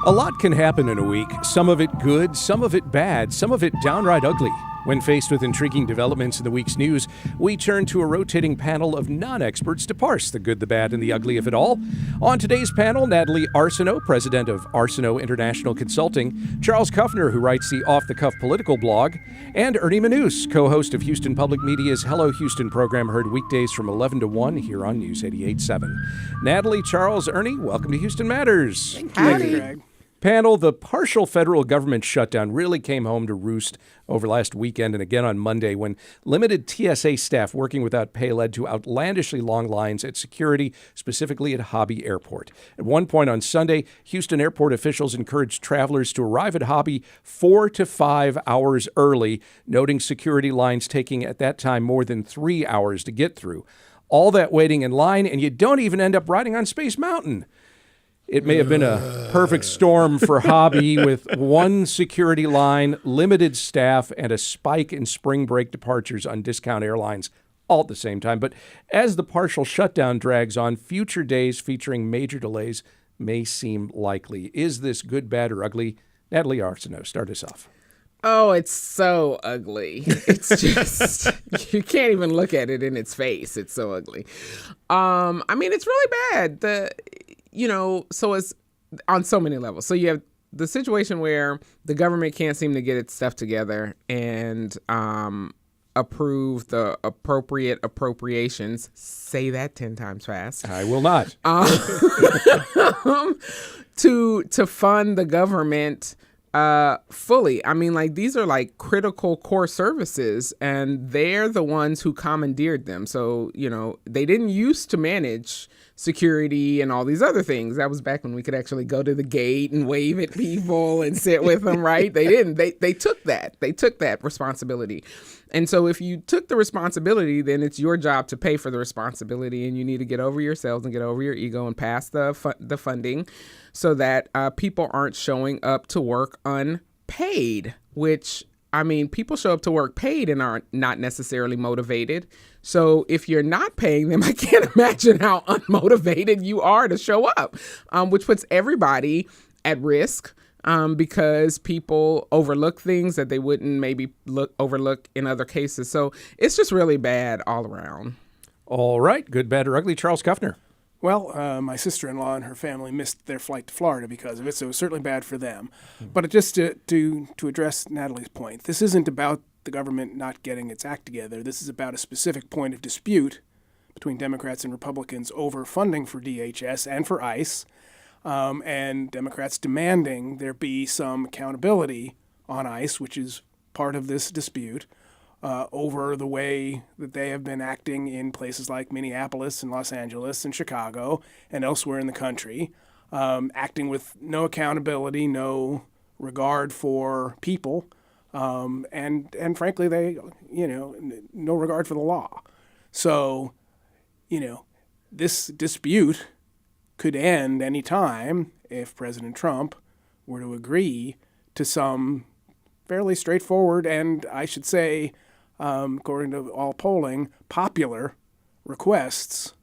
A lot can happen in a week, some of it good, some of it bad, some of it downright ugly. When faced with intriguing developments in the week's news, we turn to a rotating panel of non-experts to parse the good, the bad, and the ugly of it all. On today's panel, Natalie Arceneaux, president of Arceneaux International Consulting, Charles Kuffner, who writes the Off The Kuff political blog, and Ernie Manouse, co-host of Houston Public Media's Hello Houston program, heard weekdays from 11 to 1 here on News 88.7. Natalie, Charles, Ernie, welcome to Houston Matters. Thank you, Greg. Panel, the partial federal government shutdown really came home to roost over last weekend and again on Monday when limited TSA staff working without pay led to outlandishly long lines at security, specifically at Hobby Airport. At one point on Sunday, Houston airport officials encouraged travelers to arrive at Hobby 4 to 5 hours early, noting security lines taking at that time more than 3 hours to get through. All that waiting in line, and you don't even end up riding on Space Mountain. It may have been a perfect storm for Hobby with one security line, limited staff, and a spike in spring break departures on discount airlines all at the same time. But as the partial shutdown drags on, future days featuring major delays may seem likely. Is this good, bad, or ugly? Natalie Arceneaux, start us off. Oh, it's so ugly. It's just, you can't even look at it in its face. It's so ugly. It's really bad. So it's on so many levels. So you have the situation where the government can't seem to get its stuff together and approve the appropriate appropriations. Say that 10 times fast. I will not. To fund the government fully. These are critical core services, and they're the ones who commandeered them. So, they didn't used to manage security and all these other things. That was back when we could actually go to the gate and wave at people and sit with them, right? They didn't. They took that. They took that responsibility. And so if you took the responsibility, then it's your job to pay for the responsibility, and you need to get over yourselves and get over your ego and pass the funding so that people aren't showing up to work unpaid, which, people show up to work paid and are not necessarily motivated. So if you're not paying them, I can't imagine how unmotivated you are to show up, which puts everybody at risk because people overlook things that they wouldn't maybe overlook in other cases. So it's just really bad all around. All right. Good, bad, or ugly. Charles Kuffner. Well, my sister-in-law and her family missed their flight to Florida because of it, so it was certainly bad for them. But just to address Natalie's point, this isn't about the government not getting its act together. This is about a specific point of dispute between Democrats and Republicans over funding for DHS and for ICE, and Democrats demanding there be some accountability on ICE, which is part of this dispute, over the way that they have been acting in places like Minneapolis and Los Angeles and Chicago and elsewhere in the country, acting with no accountability, no regard for people, and frankly, they, no regard for the law. So, this dispute could end any time if President Trump were to agree to some fairly straightforward and, I should say, according to all polling, popular requests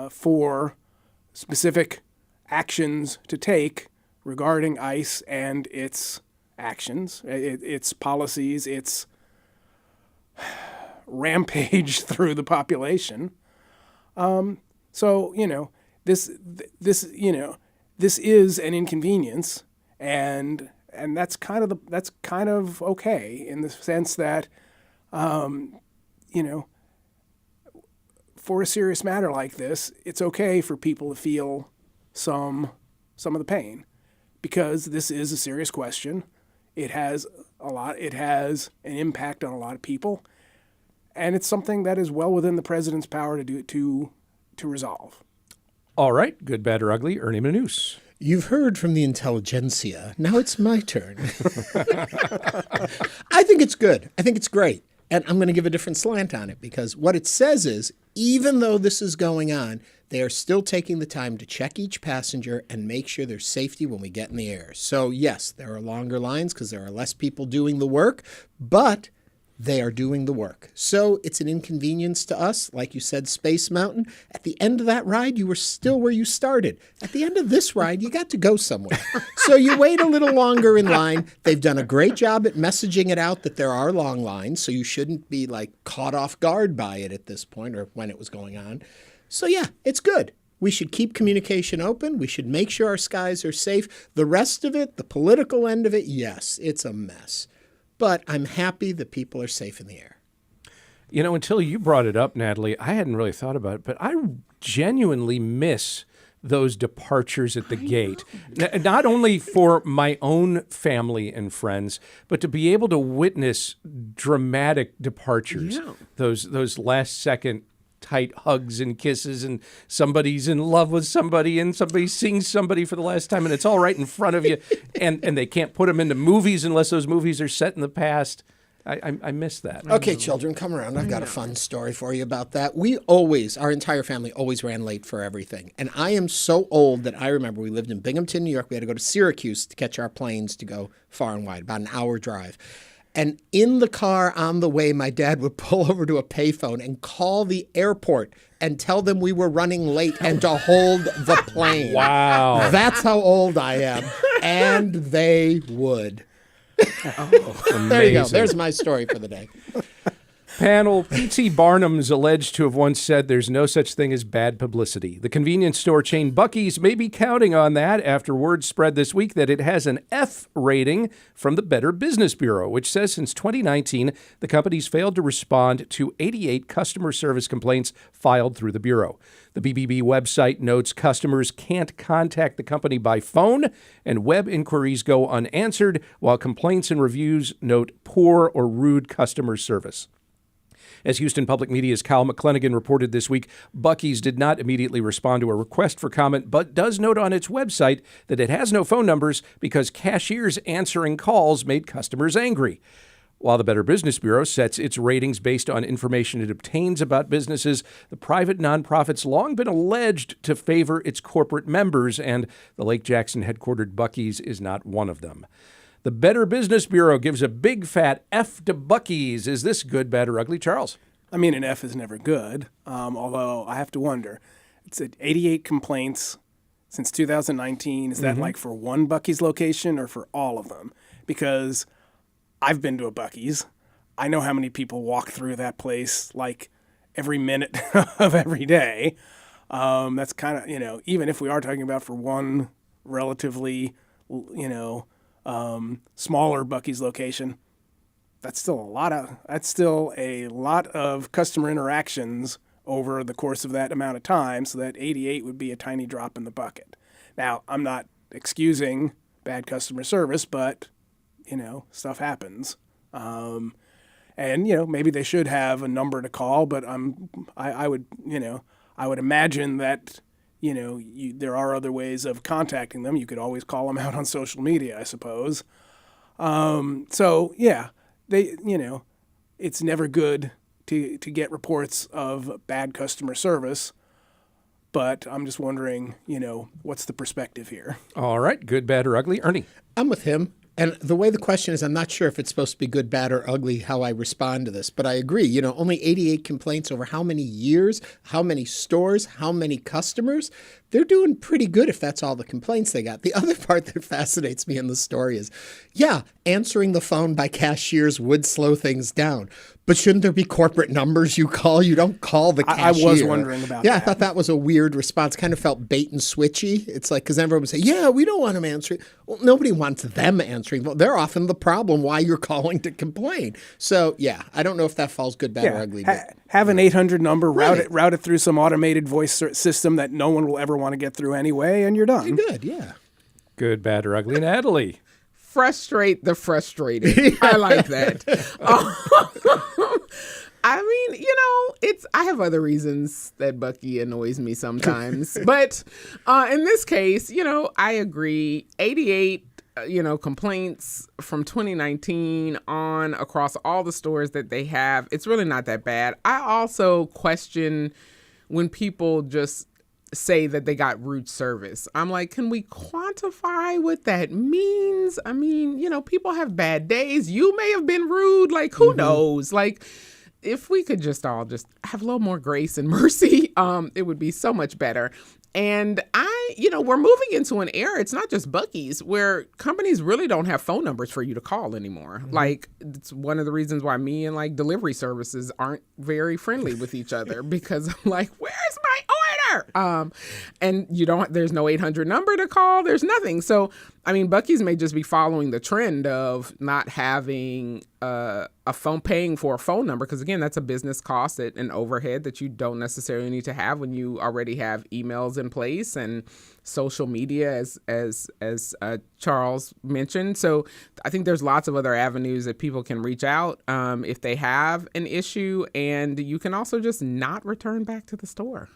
for specific actions to take regarding ICE and its actions, its policies, its rampage through the population. This is an inconvenience, and that's kind of okay in the sense that, for a serious matter like this, it's okay for people to feel some of the pain, because this is a serious question. It has an impact on a lot of people, and it's something that is well within the president's power to resolve. All right, good, bad, or ugly. Ernie Manouse. You've heard from the intelligentsia. Now it's my turn. I think it's good. I think it's great. And I'm going to give a different slant on it, because what it says is, even though this is going on, they are still taking the time to check each passenger and make sure there's safety when we get in the air. So yes, there are longer lines because there are less people doing the work, but They are doing the work. So it's an inconvenience to us. Like you said, Space Mountain. At the end of that ride, you were still where you started. At the end of this ride, you got to go somewhere. So you wait a little longer in line. They've done a great job at messaging it out that there are long lines, so you shouldn't be like caught off guard by it at this point or when it was going on. So yeah, it's good. We should keep communication open. We should make sure our skies are safe. The rest of it, the political end of it, yes, it's a mess. But I'm happy that people are safe in the air. You know, until you brought it up, Natalie, I hadn't really thought about it, but I genuinely miss those departures at the gate. Not only for my own family and friends, but to be able to witness dramatic departures. Yeah. Those last second tight hugs and kisses, and somebody's in love with somebody, and somebody sings somebody for the last time, and it's all right in front of you, and they can't put them into movies unless those movies are set in the past. I miss that. Okay, children, come around. I've got a fun story for you about that. Our entire family always ran late for everything. And I am so old that I remember we lived in Binghamton, New York. We had to go to Syracuse to catch our planes to go far and wide, about an hour drive. And in the car on the way, my dad would pull over to a payphone and call the airport and tell them we were running late and to hold the plane. Wow. That's how old I am. And they would. Amazing. There you go. There's my story for the day. Panel, P.T. Barnum's alleged to have once said there's no such thing as bad publicity. The convenience store chain Buc-ees may be counting on that after word spread this week that it has an F rating from the Better Business Bureau, which says since 2019, the company's failed to respond to 88 customer service complaints filed through the Bureau. The BBB website notes customers can't contact the company by phone, and web inquiries go unanswered, while complaints and reviews note poor or rude customer service. As Houston Public Media's Kyle McClanagan reported this week, Buc-ees did not immediately respond to a request for comment, but does note on its website that it has no phone numbers because cashiers answering calls made customers angry. While the Better Business Bureau sets its ratings based on information it obtains about businesses, the private nonprofit's long been alleged to favor its corporate members, and the Lake Jackson-headquartered Buc-ees is not one of them. The Better Business Bureau gives a big fat F to Buc-ees. Is this good, bad, or ugly, Charles? I mean, an F is never good, although I have to wonder. It's at 88 complaints since 2019. Is that like for one Buc-ee's location or for all of them? Because I've been to a Buc-ee's. I know how many people walk through that place like every minute of every day. That's kind of, even if we are talking about for one relatively, smaller Buc-ee's location, that's still a lot of customer interactions over the course of that amount of time. So that 88 would be a tiny drop in the bucket. Now, I'm not excusing bad customer service, but stuff happens. And maybe they should have a number to call, but I would imagine that there are other ways of contacting them. You could always call them out on social media, I suppose. It's never good to get reports of bad customer service, but I'm just wondering, what's the perspective here? All right, good, bad, or ugly. Ernie? I'm with him. And the way the question is, I'm not sure if it's supposed to be good, bad, or ugly how I respond to this, but I agree. Only 88 complaints over how many years, how many stores, how many customers. They're doing pretty good if that's all the complaints they got. The other part that fascinates me in the story is, answering the phone by cashiers would slow things down. But shouldn't there be corporate numbers you call? You don't call the cashier. I was wondering about that. Yeah, I thought that was a weird response. Kind of felt bait and switchy. It's like, because everyone would say, we don't want them answering. Well, nobody wants them answering. Well, they're often the problem why you're calling to complain. So, I don't know if that falls good, bad, or ugly. Have an 800 number, route it through some automated voice system that no one will ever want to get through anyway, and you're done. Good, yeah. Good, bad, or ugly. Natalie? Frustrate the frustrated. I like that. I mean, I have other reasons that Buc-ee annoys me sometimes. But in this case, I agree. 88, complaints from 2019 on across all the stores that they have. It's really not that bad. I also question when people just say that they got rude service. I'm like, can we quantify what that means? I mean, people have bad days. You may have been rude. Like, who knows? Like, if we could just all just have a little more grace and mercy, it would be so much better. And we're moving into an era, it's not just Buc-ees, where companies really don't have phone numbers for you to call anymore. Like, it's one of the reasons why me and like delivery services aren't very friendly with each other, because I'm like, where's my order? And there's no 800 number to call. There's nothing. So, I mean, Buc-ees may just be following the trend of not having paying for a phone number, because again, that's a business cost, an overhead that you don't necessarily need to have when you already have emails in place and social media, as Charles mentioned. So I think there's lots of other avenues that people can reach out if they have an issue, and you can also just not return back to the store.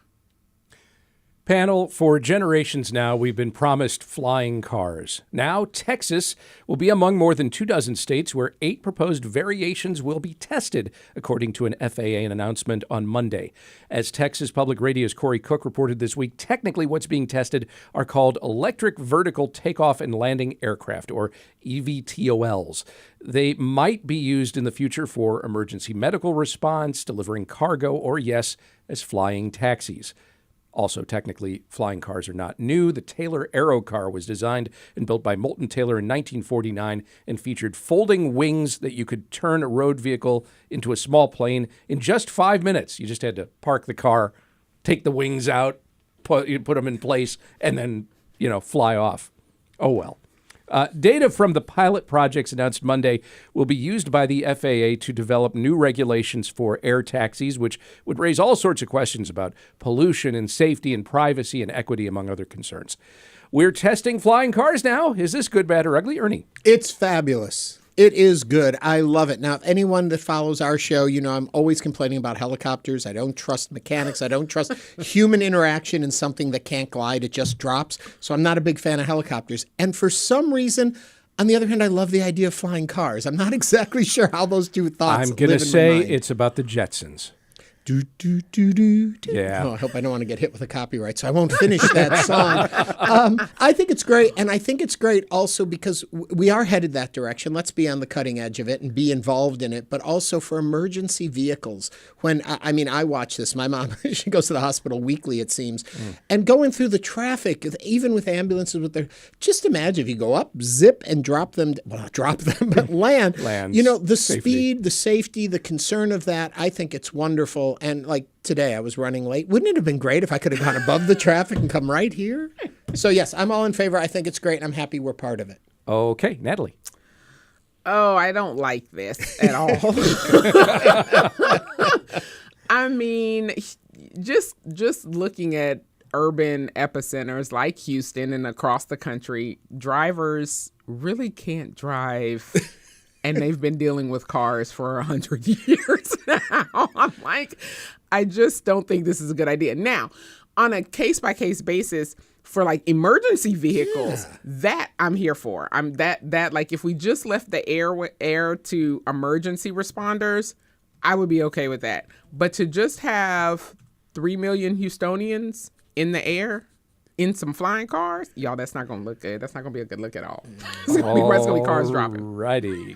Panel, for generations now, we've been promised flying cars. Now, Texas will be among more than 24 states where 8 proposed variations will be tested, according to an FAA announcement on Monday. As Texas Public Radio's Corey Cook reported this week, technically what's being tested are called electric vertical takeoff and landing aircraft, or eVTOLs. They might be used in the future for emergency medical response, delivering cargo, or, yes, as flying taxis. Also, technically, flying cars are not new. The Taylor Aero car was designed and built by Moulton Taylor in 1949 and featured folding wings that you could turn a road vehicle into a small plane in just 5 minutes. You just had to park the car, take the wings out, put them in place, and then, fly off. Oh, well. Data from the pilot projects announced Monday will be used by the FAA to develop new regulations for air taxis, which would raise all sorts of questions about pollution and safety and privacy and equity, among other concerns. We're testing flying cars now. Is this good, bad, or ugly? Ernie? It's fabulous. It is good. I love it. Now, if anyone that follows our show, I'm always complaining about helicopters. I don't trust mechanics. I don't trust human interaction in something that can't glide. It just drops. So I'm not a big fan of helicopters. And for some reason, on the other hand, I love the idea of flying cars. I'm not exactly sure how those two thoughts I'm going to say it's about the Jetsons. Do, do, do, do, do. Yeah. Oh, I hope I don't want to get hit with a copyright, so I won't finish that song. I think it's great, and I think it's great also because we are headed that direction. Let's be on the cutting edge of it and be involved in it, but also for emergency vehicles. When I watch this. My mom, she goes to the hospital weekly, it seems, and going through the traffic, even with ambulances, just imagine if you go up, zip, and drop them, well, not drop them, but land. The safety. Speed, the safety, the concern of that, I think it's wonderful. And like today, I was running late. Wouldn't it have been great if I could have gone above the traffic and come right here? So, yes, I'm all in favor. I think it's great, and I'm happy we're part of it. Okay, Natalie. Oh, I don't like this at all. I mean, just looking at urban epicenters like Houston and across the country, drivers really can't drive. And they've been dealing with cars for 100 years now. I'm like, I just don't think this is a good idea. Now, on a case-by-case basis, for like emergency vehicles, that I'm here for. I'm that like if we just left the air to emergency responders, I would be okay with that. But to just have 3 million Houstonians in the air in some flying cars, y'all, that's not going to look good. That's not going to be a good look at all. It's going to be cars dropping. Righty.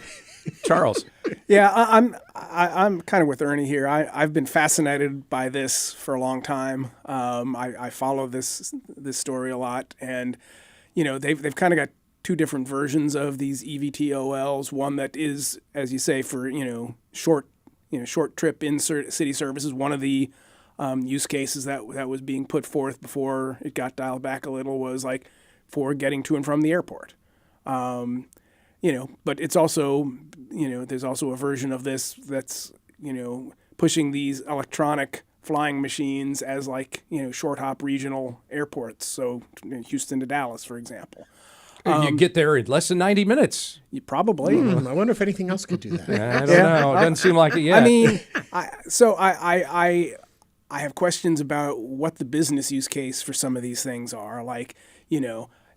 Charles. Yeah, I'm kind of with Ernie here. I've been fascinated by this for a long time. I follow this story a lot, and they've kind of got two different versions of these eVTOLs. One that is, as you say, for short trip in city services. One of the use cases that was being put forth before it got dialed back a little was like for getting to and from the airport. But it's also, there's also a version of this that's, pushing these electronic flying machines as like, short hop regional airports. So Houston to Dallas, for example. You get there in less than 90 minutes. You probably. I wonder if anything else could do that. I don't know. It doesn't seem like it yet. I mean, I have questions about what the business use case for some of these things are. Like,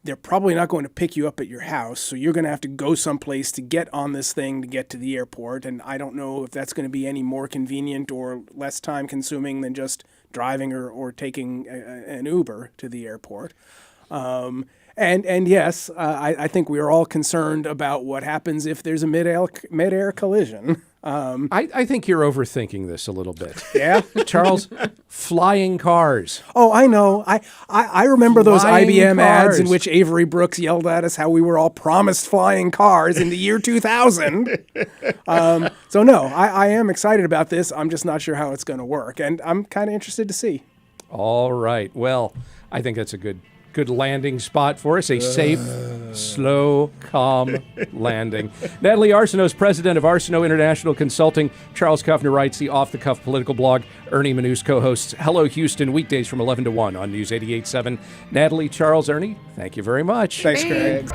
they're probably not going to pick you up at your house, so you're going to have to go someplace to get on this thing to get to the airport. And I don't know if that's going to be any more convenient or less time consuming than just driving or taking an Uber to the airport. And yes, I think we are all concerned about what happens if there's a mid-air collision. I think you're overthinking this a little bit. Yeah, Charles, flying cars. Oh, I know. I remember those Flying IBM ads in cars. which Avery Brooks yelled at us how we were all promised flying cars in the year 2000. So no, I am excited about this. I'm just not sure how it's going to work, and I'm kind of interested to see. All right. Well, I think that's a good landing spot for us. A safe, slow, calm landing. Natalie Arceneaux is president of Arceneaux International Consulting. Charles Kuffner writes the Off The Kuff political blog. Ernie Manouse co-hosts Hello Houston weekdays from 11 to 1 on News 88.7. Natalie, Charles, Ernie, thank you very much. Thanks, Greg.